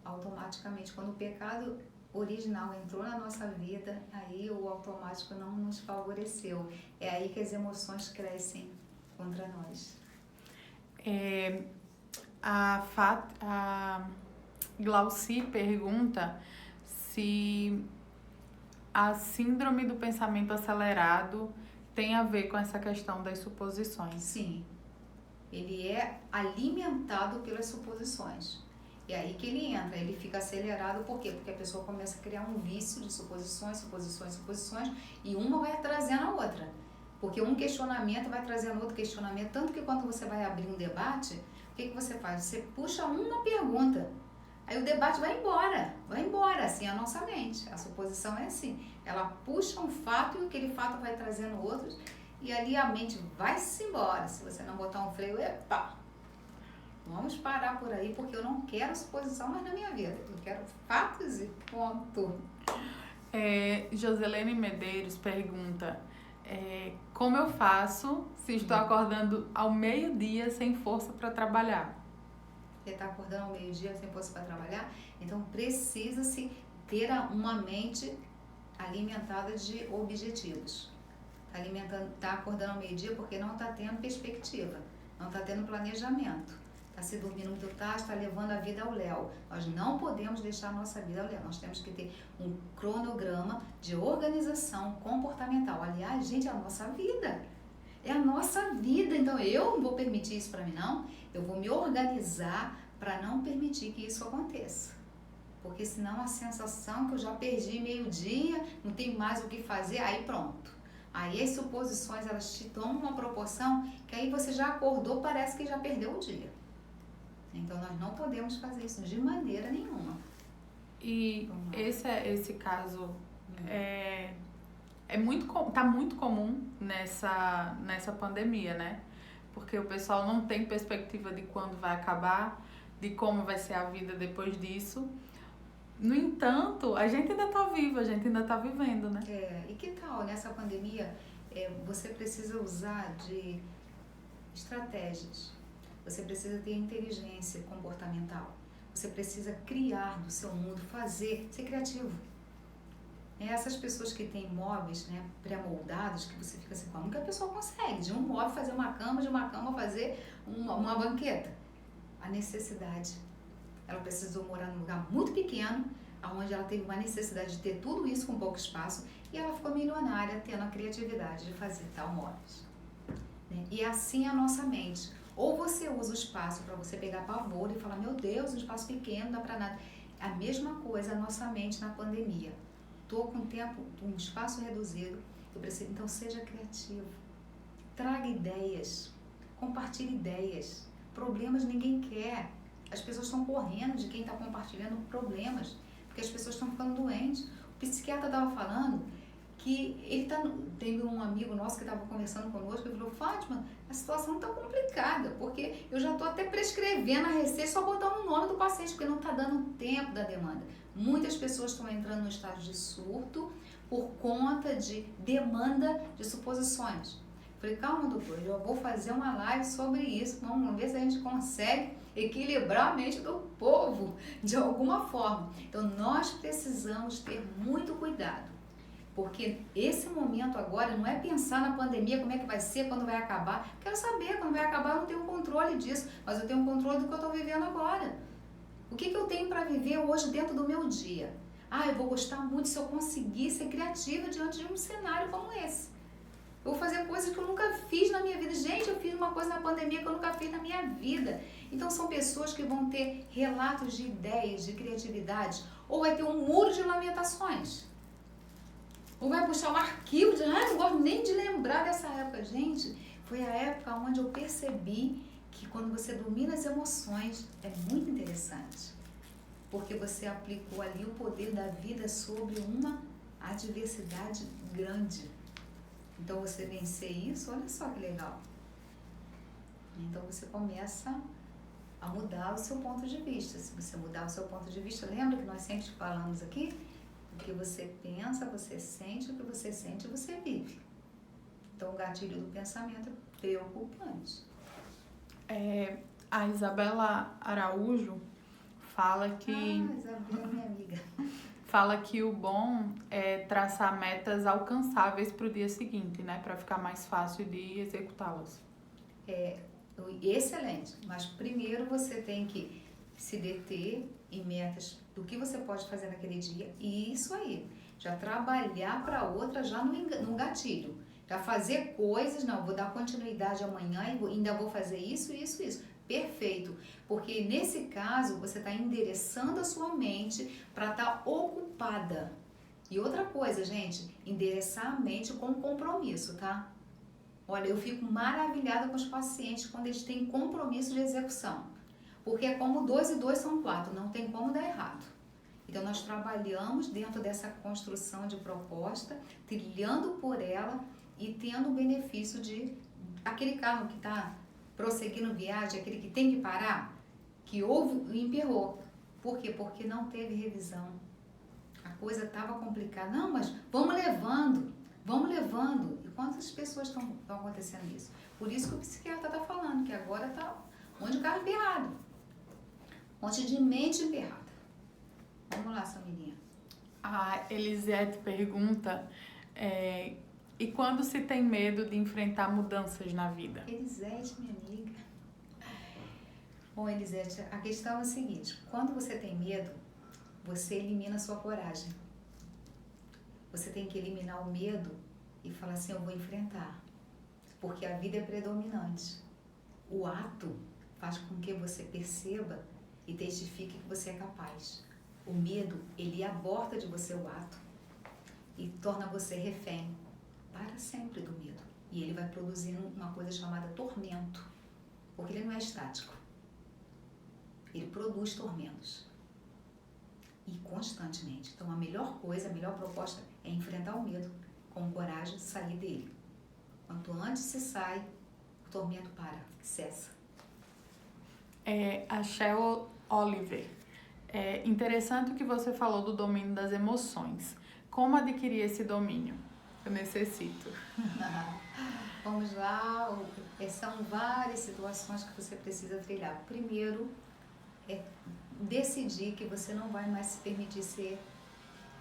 A: automaticamente, quando o pecado original entrou na nossa vida, aí o automático não nos favoreceu. É aí que as emoções crescem contra nós.
B: A Glauci pergunta se a síndrome do pensamento acelerado tem a ver com essa questão das suposições.
A: Sim, ele é alimentado pelas suposições. É aí que ele entra, ele fica acelerado, por quê? Porque a pessoa começa a criar um vício de suposições, e uma vai trazendo a outra. Porque um questionamento vai trazendo outro questionamento, tanto que quando você vai abrir um debate, o que você faz? Você puxa uma pergunta, aí o debate vai embora, assim é a nossa mente. A suposição é assim, ela puxa um fato e aquele fato vai trazendo outros, e ali a mente vai-se embora. Se você não botar um freio, epa! Vamos parar por aí, porque eu não quero suposição mais na minha vida. Eu quero fatos e ponto.
B: Joselene Medeiros pergunta, como eu faço se estou acordando ao meio-dia sem força para trabalhar?
A: Você está acordando ao meio-dia sem força para trabalhar? Então precisa-se ter uma mente alimentada de objetivos. Está acordando ao meio-dia porque não está tendo perspectiva, não está tendo planejamento. Está se dormindo muito tarde, está levando a vida ao léu. Nós não podemos deixar a nossa vida ao léu. Nós temos que ter um cronograma de organização comportamental. Aliás, gente, é a nossa vida. É a nossa vida. Então, eu não vou permitir isso para mim, não. Eu vou me organizar para não permitir que isso aconteça. Porque senão a sensação que eu já perdi meio-dia, não tem mais o que fazer, aí pronto. Aí as suposições, elas te tomam uma proporção que aí você já acordou, parece que já perdeu o dia. Então, nós não podemos fazer isso de maneira nenhuma.
B: E esse caso tá muito comum nessa pandemia, né? Porque o pessoal não tem perspectiva de quando vai acabar, de como vai ser a vida depois disso. No entanto, a gente ainda tá vivo, a gente ainda tá vivendo, né?
A: E que tal, nessa pandemia, você precisa usar de estratégias. Você precisa ter inteligência comportamental. Você precisa criar do seu mundo, ser criativo. Essas pessoas que têm móveis, né, pré-moldados, que você fica assim, como que a pessoa consegue de um móvel fazer uma cama, de uma cama fazer uma banqueta? A necessidade. Ela precisou morar num lugar muito pequeno, onde ela teve uma necessidade de ter tudo isso com pouco espaço, e ela ficou milionária tendo a criatividade de fazer tal móveis. E assim é a nossa mente. Ou você usa o espaço para você pegar pavor e falar, meu Deus, um espaço pequeno, não dá para nada. A mesma coisa a nossa mente na pandemia. Estou com um espaço reduzido, eu preciso, então seja criativo. Traga ideias, compartilhe ideias. Problemas ninguém quer. As pessoas estão correndo de quem está compartilhando problemas, porque as pessoas estão ficando doentes. O psiquiatra estava falando que teve um amigo nosso que estava conversando conosco e falou, Fátima, a situação está complicada, porque eu já estou até prescrevendo a receita, só botando o nome do paciente, porque não está dando tempo da demanda. Muitas pessoas estão entrando no estágio de surto por conta de demanda de suposições. Falei, calma, doutor, eu vou fazer uma live sobre isso, vamos ver se a gente consegue equilibrar a mente do povo de alguma forma. Então, nós precisamos ter muito cuidado. Porque esse momento agora não é pensar na pandemia, como é que vai ser, quando vai acabar. Quero saber, quando vai acabar eu não tenho controle disso, mas eu tenho controle do que eu estou vivendo agora. O que eu tenho para viver hoje dentro do meu dia? Eu vou gostar muito se eu conseguir ser criativa diante de um cenário como esse. Eu vou fazer coisas que eu nunca fiz na minha vida. Gente, eu fiz uma coisa na pandemia que eu nunca fiz na minha vida. Então são pessoas que vão ter relatos de ideias, de criatividade, ou vai ter um muro de lamentações. Ou vai puxar um arquivo de, não gosto nem de lembrar dessa época. Gente, foi a época onde eu percebi que quando você domina as emoções, é muito interessante. Porque você aplicou ali o poder da vida sobre uma adversidade grande. Então, você vencer isso, olha só que legal. Então você começa a mudar o seu ponto de vista. Se você mudar o seu ponto de vista, lembra que nós sempre falamos aqui? O que você pensa, você sente, o que você sente, você vive. Então o gatilho do pensamento é preocupante.
B: A Isabela Araújo fala que...
A: Isabela, minha amiga.
B: Fala que o bom é traçar metas alcançáveis para o dia seguinte, né? Para ficar mais fácil de executá-las.
A: Excelente, mas primeiro você tem que se deter em metas do que você pode fazer naquele dia e isso aí, já trabalhar para outra já no gatilho, já fazer coisas, não, vou dar continuidade amanhã e ainda vou fazer isso, isso, isso. Perfeito, porque nesse caso você está endereçando a sua mente para estar ocupada. E outra coisa, gente, endereçar a mente com compromisso, tá? Olha, eu fico maravilhada com os pacientes quando eles têm compromisso de execução. Porque é como 2 e 2 são 4, não tem como dar errado. Então, nós trabalhamos dentro dessa construção de proposta, trilhando por ela e tendo o benefício de aquele carro que está prosseguindo viagem, aquele que tem que parar, que houve e emperrou. Por quê? Porque não teve revisão. A coisa estava complicada. Não, mas vamos levando. E quantas pessoas estão acontecendo isso? Por isso que o psiquiatra está falando, que agora está um monte de carro emperrado. Um monte de mente emperrada. Vamos lá, Samirinha.
B: A Elisete pergunta, e quando se tem medo de enfrentar mudanças na vida?
A: Elisete, minha amiga. Bom, Elisete, a questão é a seguinte, quando você tem medo, você elimina a sua coragem. Você tem que eliminar o medo e falar assim, eu vou enfrentar. Porque a vida é predominante. O ato faz com que você perceba e testifique que você é capaz. O medo, ele aborta de você o ato e torna você refém para sempre do medo. E ele vai produzindo uma coisa chamada tormento, porque ele não é estático. Ele produz tormentos. E constantemente. Então, a melhor coisa, a melhor proposta é enfrentar o medo com coragem, sair dele. Quanto antes se sai, o tormento cessa.
B: A Shell Oliver. É interessante o que você falou do domínio das emoções. Como adquirir esse domínio? Eu necessito.
A: Vamos lá, são várias situações que você precisa trilhar. Primeiro, é decidir que você não vai mais se permitir ser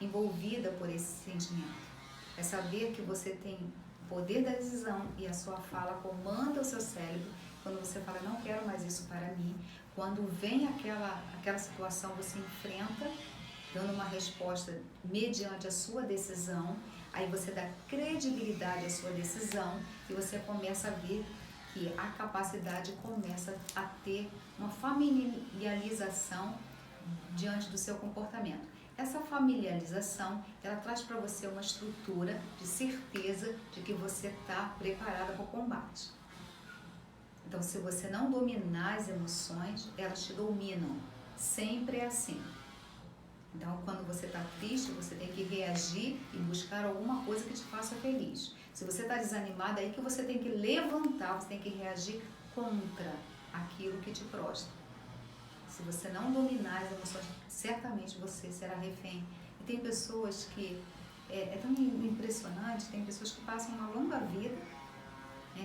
A: envolvida por esse sentimento. É saber que você tem o poder da decisão e a sua fala comanda o seu cérebro. Quando você fala, não quero mais isso para mim, quando vem aquela situação, você enfrenta, dando uma resposta mediante a sua decisão, aí você dá credibilidade à sua decisão e você começa a ver que a capacidade começa a ter uma familiarização diante do seu comportamento. Essa familiarização, ela traz para você uma estrutura de certeza de que você está preparada para o combate. Então, se você não dominar as emoções, elas te dominam. Sempre é assim. Então, quando você está triste, você tem que reagir e buscar alguma coisa que te faça feliz. Se você está desanimado, é aí que você tem que levantar, você tem que reagir contra aquilo que te prostra. Se você não dominar as emoções, certamente você será refém. E tem pessoas que, é tão impressionante, tem pessoas que passam uma longa vida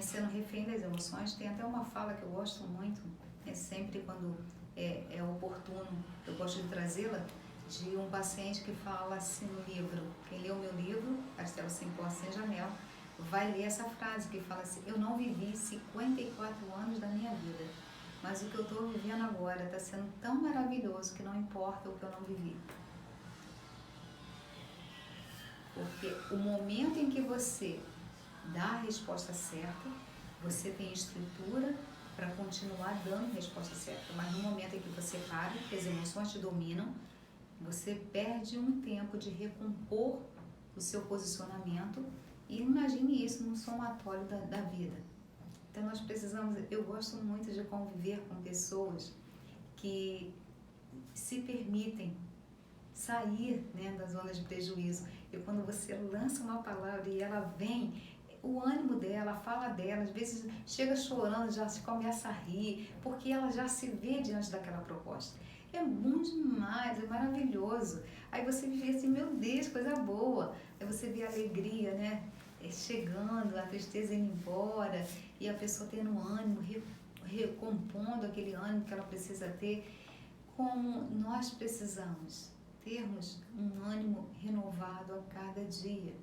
A: sendo refém das emoções. Tem até uma fala que eu gosto muito, sempre quando é oportuno, eu gosto de trazê-la, de um paciente que fala assim no livro, quem leu o meu livro, Castelo Sem Porta Sem Janela, vai ler essa frase que fala assim, eu não vivi 54 anos da minha vida, mas o que eu estou vivendo agora está sendo tão maravilhoso que não importa o que eu não vivi. Porque o momento em que você dá a resposta certa, você tem estrutura para continuar dando a resposta certa, mas no momento em que você para, que as emoções te dominam, você perde um tempo de recompor o seu posicionamento e imagine isso no somatório da vida. Então nós precisamos, eu gosto muito de conviver com pessoas que se permitem sair da zona de prejuízo. E quando você lança uma palavra e ela vem, o ânimo dela, a fala dela, às vezes chega chorando, já se começa a rir, porque ela já se vê diante daquela proposta. É bom demais, é maravilhoso. Aí você vê assim, meu Deus, coisa boa. Aí você vê a alegria, né? Chegando, a tristeza indo embora, e a pessoa tendo ânimo, recompondo aquele ânimo que ela precisa ter. Como nós precisamos termos um ânimo renovado a cada dia.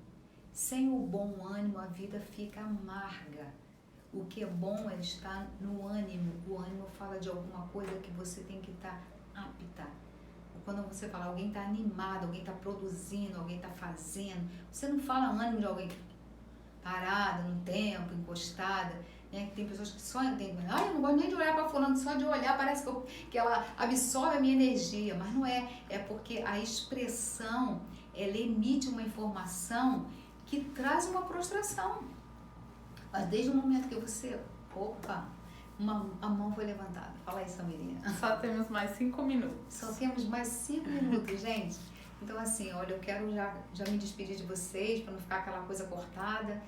A: Sem o bom ânimo, a vida fica amarga. O que é bom é estar no ânimo. O ânimo fala de alguma coisa que você tem que estar apta. Quando você fala, alguém está animado, alguém está produzindo, alguém está fazendo, você não fala ânimo de alguém parada no tempo, encostada, né? Tem pessoas que só entendem, eu não gosto nem de olhar para fulano, só de olhar parece que ela absorve a minha energia, mas não é, é porque a expressão, ela emite uma informação que traz uma prostração. Mas desde o momento que você, a mão foi levantada. Fala aí, Samirinha.
B: Só temos mais 5 minutos.
A: Só temos mais 5 minutos, gente. Então, assim, olha, eu quero já me despedir de vocês, para não ficar aquela coisa cortada.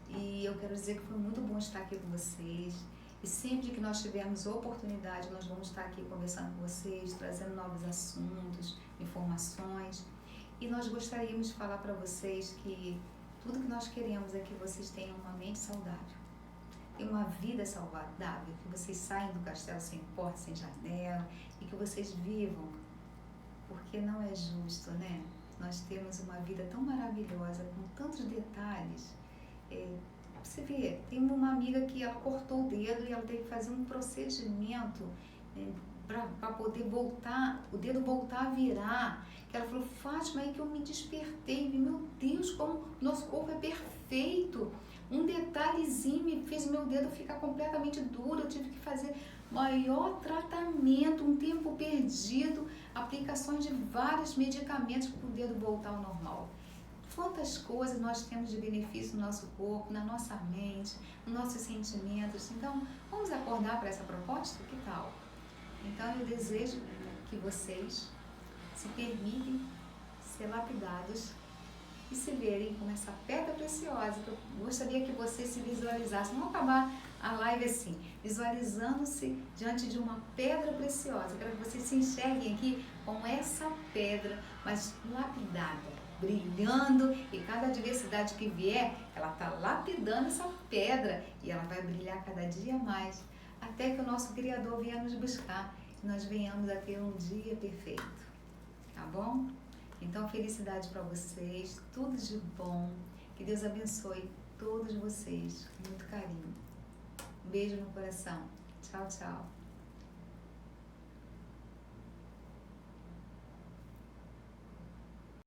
A: E eu quero dizer que foi muito bom estar aqui com vocês. E sempre que nós tivermos oportunidade, nós vamos estar aqui conversando com vocês, trazendo novos assuntos, informações. E nós gostaríamos de falar para vocês que tudo que nós queremos é que vocês tenham uma mente saudável, tenham uma vida saudável, que vocês saiam do castelo sem porta, sem janela, e que vocês vivam, porque não é justo, né? Nós temos uma vida tão maravilhosa, com tantos detalhes. Você vê, tem uma amiga que ela cortou o dedo e ela teve que fazer um procedimento para poder voltar, o dedo voltar a virar. Que ela falou, Fátima, aí que eu me despertei, meu Deus, como nosso corpo é perfeito. Um detalhezinho me fez meu dedo ficar completamente duro, eu tive que fazer maior tratamento, um tempo perdido, aplicações de vários medicamentos para o dedo voltar ao normal. Quantas coisas nós temos de benefício no nosso corpo, na nossa mente, nos nossos sentimentos. Então, vamos acordar para essa proposta? Que tal? Então, eu desejo que vocês se permitem ser lapidados e se verem como essa pedra preciosa. Eu gostaria que vocês se visualizassem. Vamos acabar a live assim, visualizando-se diante de uma pedra preciosa. Eu quero que vocês se enxerguem aqui com essa pedra, mas lapidada, brilhando, e cada adversidade que vier, ela está lapidando essa pedra e ela vai brilhar cada dia mais, até que o nosso Criador venha nos buscar e nós venhamos a ter um dia perfeito. Tá bom? Então, felicidade para vocês, tudo de bom, que Deus abençoe todos vocês, com muito carinho. Um beijo no coração. Tchau, tchau.